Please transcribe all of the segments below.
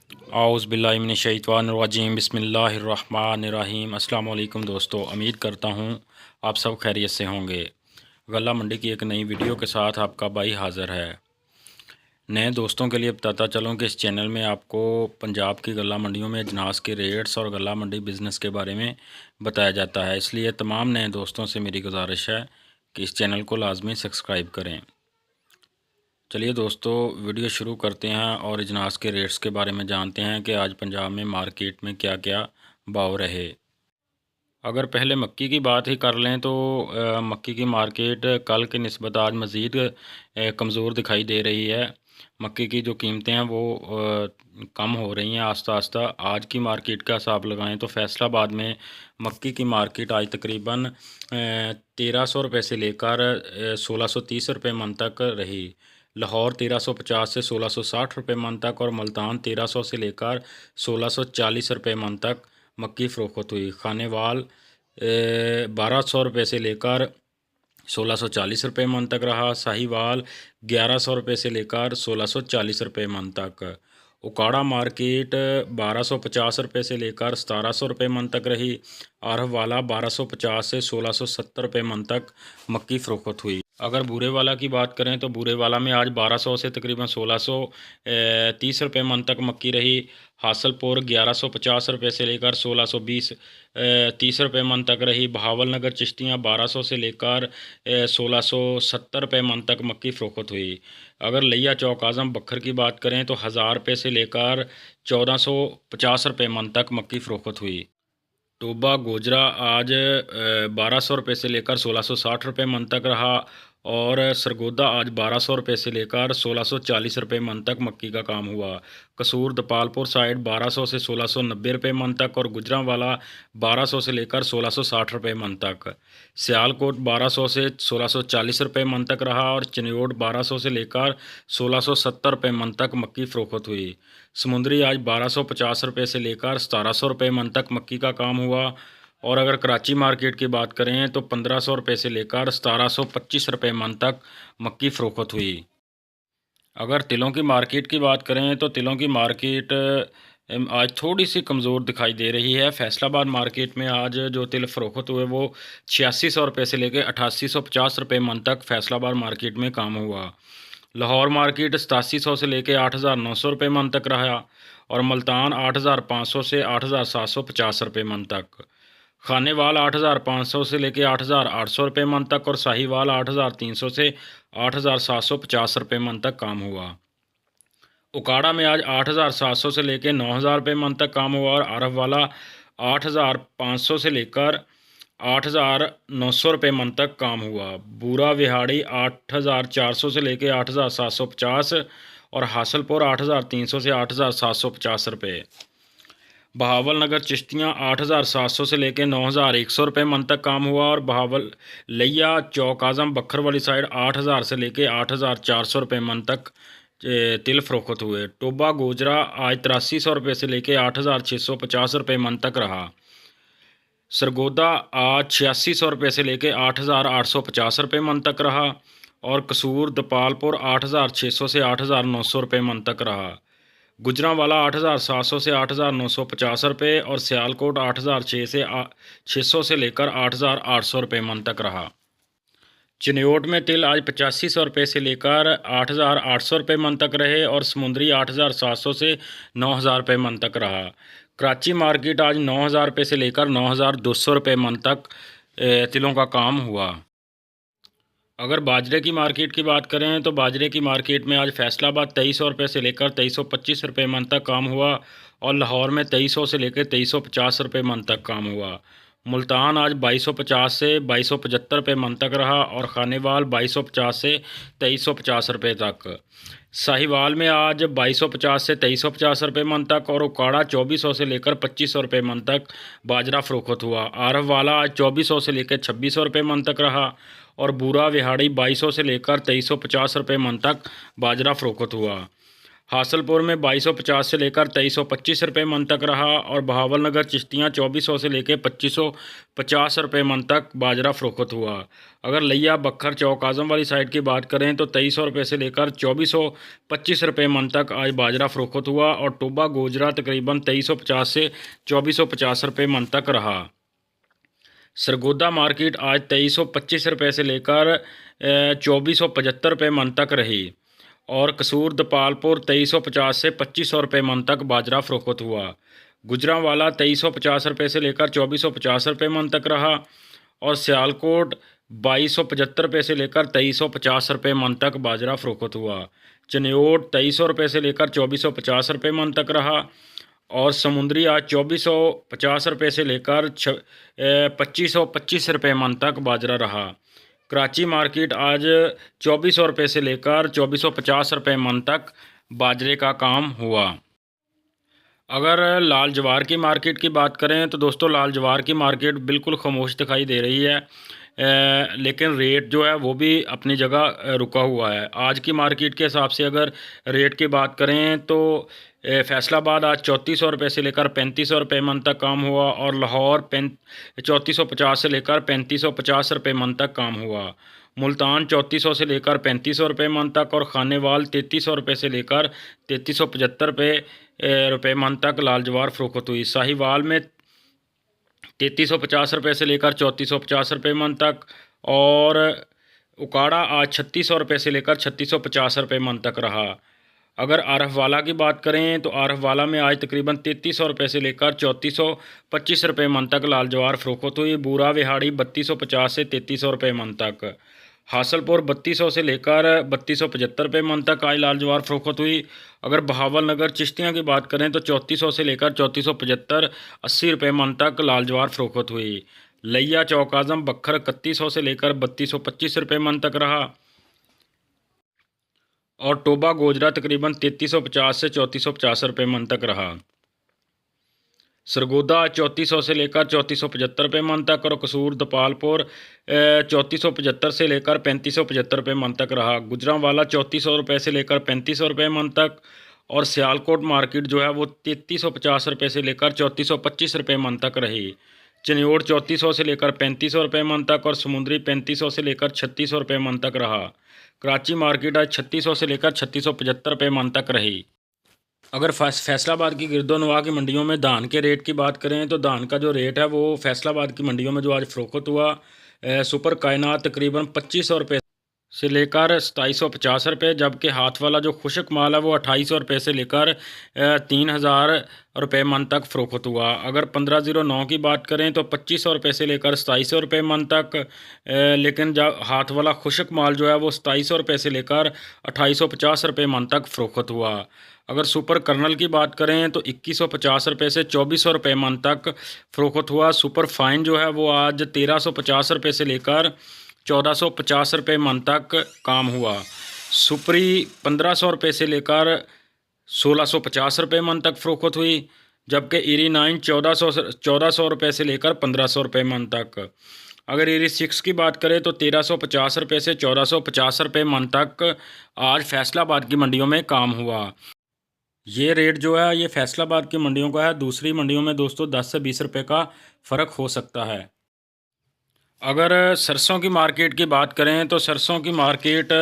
औज़ुबिल्लाहिमिनश्शैतानिर्रजीम बिस्मिल्लाहिर्रहमानिर्रहीम। अस्सलाम वालेकुम दोस्तों, उम्मीद करता हूँ आप सब खैरियत से होंगे। गल्ला मंडी की एक नई वीडियो के साथ आपका भाई हाज़िर है। नए दोस्तों के लिए बताता चलूँ कि इस चैनल में आपको पंजाब की गल्ला मंडियों में अजनास के रेट्स और गल्ला मंडी बिज़नेस के बारे में बताया जाता है। इसलिए तमाम नए दोस्तों से मेरी गुजारिश है कि इस चैनल को लाजमी सब्सक्राइब करें। चलिए दोस्तों, वीडियो शुरू करते हैं और अजनास के रेट्स के बारे में जानते हैं कि आज पंजाब में मार्केट में क्या क्या भाव रहे। अगर पहले मक्की की बात ही कर लें तो मक्की की मार्केट कल की निस्बत आज मज़ीद कमज़ोर दिखाई दे रही है। मक्की की जो कीमतें हैं वो कम हो रही हैं आस्ता आस्ता। आज की मार्केट का हिसाब लगाएं तो फैसलाबाद में मक्की की मार्केट आज तकरीबन 1300 रुपये से लेकर 1630 रुपये मन तक रही। लाहौर 1350 से 1660 रुपये मन तक और मुल्तान 1300 से लेकर 1640 रुपये मन तक मक्की फ़रोख्त हुई। खानेवाल 1200 रुपये से लेकर 1640 रुपये मन तक रहा। साहिवाल 1100 रुपये से लेकर 1640 रुपये मन तक। उकाड़ा मार्केट 1250 रुपये से लेकर 1700 रुपये मन तक रही। आरह वाला 1250 से 1670 रुपये मन तक मक्की फ़रोख्त हुई। अगर बूरे वाला की बात करें तो बूरे वाला में आज 1200 से तकरीबन 1630 रुपये मन तक मक्की रही। हासलपुर 1150 रुपये से लेकर 1630 रुपये मन तक रही। बहावल नगर चिश्तियाँ 1200 से लेकर 1670 रुपये मन तक मक्की फ़रोख्त हुई। अगर लिया चौक आज़म बखर की बात करें तो 1000 रुपये से लेकर 1450 रुपये मन तक मक्की फ़रोख्त हुई। टोबा गोजरा आज 1200 रुपये से लेकर 1660 रुपये मन तक रहा और सरगोदा आज 1200 रुपये से लेकर 1640 रुपये मन तक मक्की का काम हुआ। कसूर दपालपुर साइड 1200 से 1690 रुपये मन तक और गुजरांवाला 1200 से लेकर 1660 रुपये मन तक। सियालकोट 1200 से 1640 रुपये मन तक रहा और चिन्योट 1200 से लेकर 1670 रुपये मन तक मक्की फ़रोख्त हुई। समुंदरी आज 1250 रुपये से लेकर 1700 रुपये मन तक मक्की का काम हुआ। और अगर कराची मार्केट की बात करें तो 1500 रुपये से लेकर 1725 रुपये मन तक मक्की फ़रोख्त हुई। अगर तिलों की मार्केट की बात करें तो तिलों की मार्केट आज थोड़ी सी कमज़ोर दिखाई दे रही है। फैसलाबाद मार्केट में आज जो तिल फ़रोख्त हुए वो 8600 रुपये से लेकर 8850 रुपये मन तक फैसलाबाद मार्केट में काम हुआ। लाहौर मार्केट 8700 से लेकर 8900 रुपये मन तक रहा और मुल्तान 8500 से 8750 रुपये मन तक। खानेवाल 8500 से लेकर 8800 रुपये मन तक और साहिवाल 8300 से 8750 रुपये मन तक काम हुआ। उकाड़ा में आज 8700 से लेकर 9000 रुपये मन तक काम हुआ और आरफ वाला 8500 से लेकर 8900 रुपये मन तक काम हुआ। बूरा विहाड़ी 8400 से लेकर 8750 और हासलपुर 8300 से 8750 रुपये। बहावल नगर चिश्तियाँ 8700 से लेकर 9100 रुपये मन तक काम हुआ और बहावल लिया चौक आज़म बखर वाली साइड 8000 से लेकर 8400 रुपये मन तक तिल फ़रोख्त हुए। टोबा गोजरा आज 8300 रुपये से लेकर 8650 रुपये मन तक रहा। सरगोदा आज 8600 रुपये से लेकर 8850 रुपये मन तक रहा और कसूर दपालपुर 8600 से 8900 रुपये मन तक रहा। गुजरांवाला 8700 से 8950 रुपये और सियालकोट 8006 से 600 से लेकर 8800 रुपये मन तक रहा। चिन्योट में तिल आज 8500 रुपये से लेकर 8800 रुपये मन तक रहे और समुंदरी 8700 से 9000 रुपये मन तक रहा। कराची मार्केट आज 9000 रुपये से लेकर 9200 रुपये मन तक तिलों का काम हुआ। अगर बाजरे की मार्केट की बात करें तो बाजरे की मार्केट में आज फैसलाबाद 2300 रुपये से लेकर 2325 रुपये मन तक काम हुआ और लाहौर में 2300 से लेकर 2350 रुपये मन तक काम हुआ। मुल्तान आज 2250 से 2275 रुपये मन तक रहा और खानेवाल 2250 से 2350 रुपये तक। साहिवाल में आज 2250 से 2350 रुपये मन तक और उकाड़ा 2400 से लेकर 2500 रुपये मन तक बाजरा फ़रोख्त हुआ। आरफ वाला आज 2400 से लेकर 2600 रुपये मन तक रहा और बूरा विहाड़ी 2200 से लेकर 2350 रुपये मन तक बाजरा फ़रोख्त हुआ। हासलपुर में 2250 से लेकर 2325 रुपये मन तक रहा। और बहावलनगर चिश्तियाँ 2400 से लेकर 2550 रुपये मन तक बाजरा फरोख्त हुआ। अगर लिया बखर चौक आजम वाली साइड की बात करें तो 2300 रुपये से लेकर 2425 रुपये मन तक आज बाजरा फरोख्त हुआ। और टोबा गोजरा तकरीबन 2350 से 2450 रुपये मन तक रहा। सरगोदा मार्केट आज 2325 रुपये से लेकर 2475 रुपये मन तक रही। और कसूर दपालपुर 2350 से 2500 रुपये मन तक बाजरा फरोख्त हुआ। गुजरांवाला 2350 रुपये से लेकर 2450 रुपये मन तक रहा। और सियालकोट 2275 रुपये से लेकर 2350 रुपये मन तक बाजरा फरोख्त हुआ। चनियोट 2300 रुपये से लेकर 2450 रुपये मन तक रहा। और समुंदरी आज 2450 रुपये से लेकर 2525 रुपये मन तक बाजरा रहा। कराची मार्केट आज 2400 रुपये से लेकर 2450 रुपये मन तक बाजरे का काम हुआ। अगर लाल जवार की मार्केट की बात करें तो दोस्तों लाल जवार की मार्केट बिल्कुल खामोश दिखाई दे रही है, लेकिन रेट जो है वो भी अपनी जगह रुका हुआ है। आज की मार्केट के हिसाब से अगर रेट की बात करें तो फैसलाबाद आज 3400 रुपये से लेकर 3500 रुपये मन तक काम हुआ। और लाहौर 3450 से लेकर 3550 रुपये मन तक काम हुआ। मुल्तान 3400 से लेकर 3500 रुपये मन तक। और खानेवाल 3300 रुपये से लेकर 3375 रुपये मन तक लाल जवार फरोख्त हुई। साहिवाल में 3350 रुपये से लेकर 3450 रुपये मन तक। और उकाड़ा आज 3600 रुपये से लेकर 3650 रुपये मन तक रहा। अगर आरफ वाला की बात करें तो आरफ वाला में आज तकरीबन 3300 रुपये से लेकर 3425 रुपये मन तक लाल जवार फरोख्त हुई। बूरा विहाड़ी 3250 से 3300 रुपये मन तक। हासलपुर 3200 से लेकर 3275 रुपये मन तक आज लाल जवार फरोख्त हुई। अगर बहावलनगर चिश्तियाँ की बात करें तो 3400 से लेकर 3475 80 रुपये मन तक लाल जवार फरोख्त हुई। लिया चौक आजम बखर 3100 से लेकर 3225 रुपये मन तक रहा। और टोबा गोजरा तकरीबन 3350 से 3450 रुपये मन तक रहा। सरगोदा 3400 से लेकर 3475 रुपये मन तक। और कसूर दपालपुर 3475 से लेकर 3575 रुपये मन तक रहा। गुजरांवाला 3400 रुपये से लेकर 3500 रुपये मन तक। और सियालकोट मार्केट जो है वो 3350 रुपये से लेकर 3425 रुपये मन तक रही। चनियोट 3400 से लेकर 3500 रुपये मन तक। और समुंदरी 3500 से लेकर 3600 रुपये मन तक रहा। कराची मार्केट आज 3600 से लेकर 3675 रुपये मन तक रही। अगर फैसलाबाद की गिरदोनवा की मंडियों में धान के रेट की बात करें तो धान का जो रेट है वो फैसलाबाद की मंडियों में जो आज फरोख्त हुआ, सुपर कायनात तकरीबन 2500 रुपये से लेकर 2750 रुपये, जबकि हाथ वाला जो खुशक माल है वो 2800 रुपये से लेकर 3000 रुपये मन तक फरोख्त हुआ। अगर 1509 की बात करें तो 2500 रुपये से लेकर 2700 रुपये मन तक, लेकिन जब हाथ वाला खुशक माल जो है वो 2700 रुपये से लेकर 2850 रुपये मन तक फरोख्त हुआ। अगर सुपर कर्नल की बात करें तो 2150 रुपये से 2400 रुपये मन तक फरोख्त हुआ। सुपर फाइन जो है वो आज 1350 रुपये से लेकर 1450 रुपये मन तक काम हुआ। सुपरी 1500 रुपये से लेकर 1650 रुपये मन तक फरोख्त हुई, जबकि ईरी 9 1400 रुपये से लेकर 1500 रुपये मन तक। अगर ईरी 6 की बात करें तो 1350 रुपये से 1450 रुपये मन तक आज फैसलाबाद की मंडियों में काम हुआ। ये रेट जो है ये फैसलाबाद की मंडियों का है। दूसरी मंडियों में दोस्तों 10 से 20 रुपये का फ़र्क हो सकता है। अगर सरसों की मार्केट की बात करें तो सरसों की मार्केट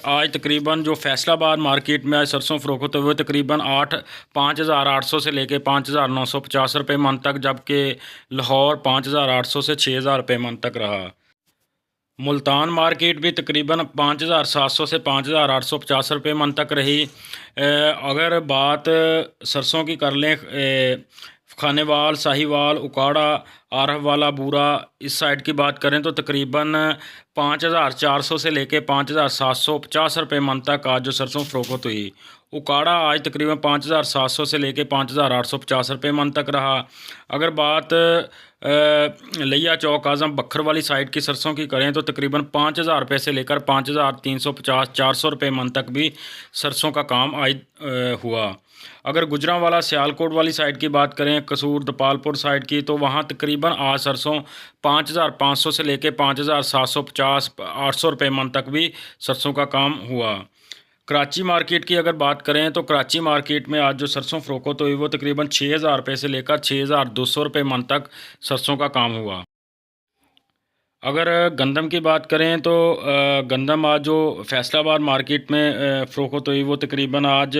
आज तकरीबन जो फैसलाबाद मार्केट में आज सरसों फरोख्त हुए तकरीबन 5800 से लेके 5950 रुपये मन तक, जबकि लाहौर 5800 से 6000 रुपये मन तक रहा। मुल्तान मार्केट भी तकरीबन 5700 से 5850 रुपये मन तक रही। अगर बात सरसों की कर लें, खानेवाल, साहिवाल, उकाड़ा, आरफ वाला, बूरा इस साइड की बात करें तो तकरीबन 5400 से लेके 5750 रुपये मन तक आज जो सरसों फरोख्त हुई। उकाड़ा आज तकरीबन 5700 से लेके 5850 रुपये मन तक रहा। अगर बात लिया चौक आजम बखर वाली साइड की सरसों की करें तो तकरीबन 5000 रुपये से लेकर 5350 400 रुपये मन तक भी सरसों का काम आज हुआ। अगर गुजरांवाला सियालकोट वाली साइड की बात करें, कसूर दपालपुर साइड की, तो वहाँ तकरीबन आज सरसों 5500 से लेके 5750 800 रुपये मन तक भी सरसों का काम हुआ। कराची मार्केट की अगर बात करें तो कराची मार्केट में आज जो सरसों फ़रोख्त हुई वो तकरीबन 6,000 रुपये से लेकर 6,200 रुपये मन तक सरसों का काम हुआ। अगर गंदम की बात करें तो गंदम आज जो फैसलाबाद मार्केट में फ़रोख्त हुई वो तकरीबन आज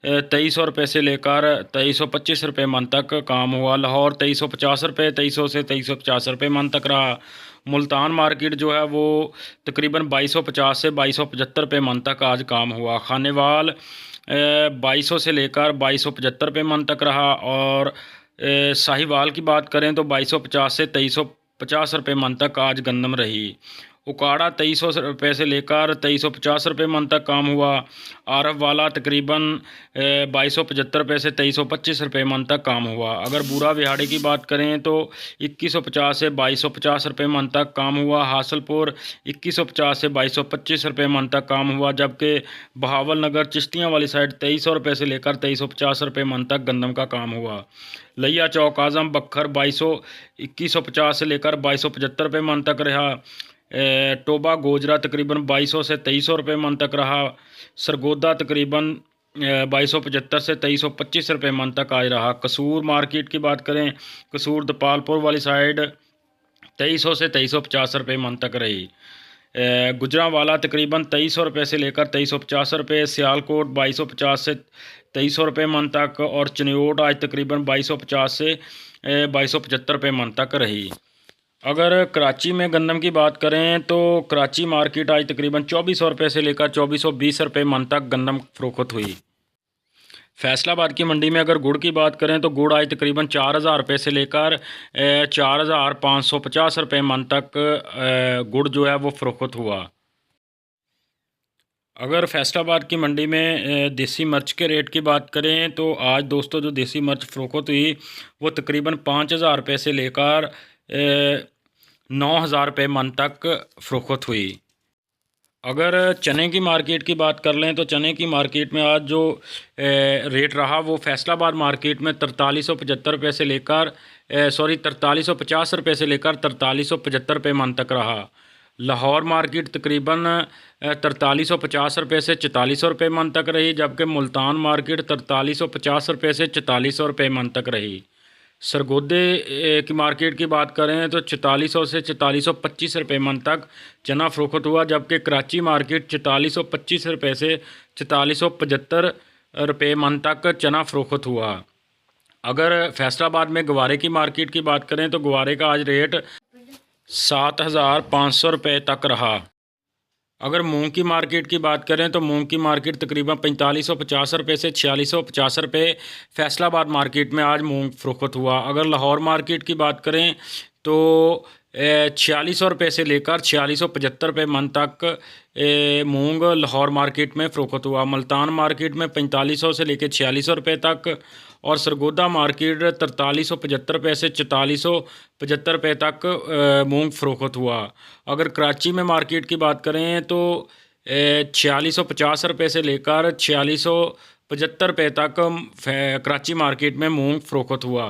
2300 रुपये से लेकर 2325 रुपये मन तक काम हुआ। लाहौर 2350 रुपये 2300 से 2350 रुपये मन तक रहा। मुल्तान मार्केट जो है वो तकरीबन 2250 से 2275 रुपये मन तक आज काम हुआ। खानेवाल 2200 से लेकर 2275 रुपये मन तक रहा। और साहिवाल की बात करें तो 2250 से 2350 रुपये मन तक आज गंदम रही। उकाड़ा 2300 रुपये से लेकर 2350 रुपये मन तक काम हुआ। आरफ वाला तकरीबन 2275 रुपये से 2325 रुपये मन तक काम हुआ। अगर बूरा विहाड़ी की बात करें तो 2150 से 2250 रुपये मन तक काम हुआ। हासलपुर 2150 से 2225 रुपये मन तक काम हुआ, जबकि बहावल नगर चिश्तियाँ वाली साइड 2300 रुपये से लेकर 2350 रुपये मन तक गंदम का काम हुआ। लिया चौक आज़म बखर 2150 से लेकर 2275 रुपये मन तक रहा। टोबा गोजरा तकरीबन 2200 से 2300 रुपये मन तक रहा। सरगोदा तकरीबन 2275 से 2325 रुपये मन तक आज रहा। कसूर मार्केट की बात करें, कसूर दपालपुर वाली साइड 2300 से 2350 रुपये मन तक रही। गुजरांवाला तकरीबन 2300 रुपये से लेकर 2350 रुपये। सियालकोट 2250 से 2300 रुपये मन तक। और चनियोट आज तकरीबन 2250 से 2275 रुपये मन तक रही। अगर कराची में गंदम की बात करें तो कराची मार्केट आज तकरीबन 2400 रुपये से लेकर 2420 रुपये मन तक गंदम फ़रोख्त हुई। फैसलाबाद की मंडी में अगर गुड़ की बात करें तो गुड़ आज तकरीबन 4000 रुपये से लेकर 4550 रुपये मन तक गुड़ जो है वो फ़रोख्त हुआ। अगर फैसलाबाद की मंडी में देसी मिर्च के रेट की बात करें तो आज दोस्तों जो देसी मिर्च फ़रोख्त हुई वो तकरीबन 5000 रुपये से लेकर 9000 रुपये मन तक फ़रोख्त हुई। अगर चने की मार्केट की बात कर लें तो चने की मार्केट में आज जो रेट रहा वो फैसलाबाद मार्केट में 4375 रुपये से लेकर 4350 रुपये से लेकर 4375 रुपये मन तक रहा। लाहौर मार्केट तकरीबन 4350 रुपये से 4400 रुपये मन तक रही, जबकि मुल्तान मार्केट 4350 रुपये से 4400 रुपये मन तक रही। सरगोदे की मार्केट की बात करें तो 4400 से 4425 रुपये मन तक चना फ़रोख्त हुआ, जबकि कराची मार्केट 4425 रुपये से 4475 रुपये मन तक चना फ़रोख्त हुआ। अगर फैसलाबाद में गवारे की मार्केट की बात करें तो गवारे का आज रेट 7500 रुपये तक रहा। अगर मूंग की मार्केट की बात करें तो मूंग की मार्केट तकरीबन 4550 रुपये से 4650 रुपये फैसलाबाद मार्केट में आज मूंग फ़रोख्त हुआ। अगर लाहौर मार्केट की बात करें तो 4600 रुपये से लेकर 4675 रुपये मन तक मूंग लाहौर मार्केट में फ़रोख्त हुआ। मुल्तान मार्केट में 4500 से लेकर 4600 रुपये तक। और सरगोदा मार्केट 4375 रुपये से 4475 रुपये तक मूंग फ़रोख्त हुआ। अगर कराची में मार्केट की बात करें तो 4650 रुपये से लेकर 4675 रुपये तक कराची मार्केट में मूंग फ़रोख्त हुआ।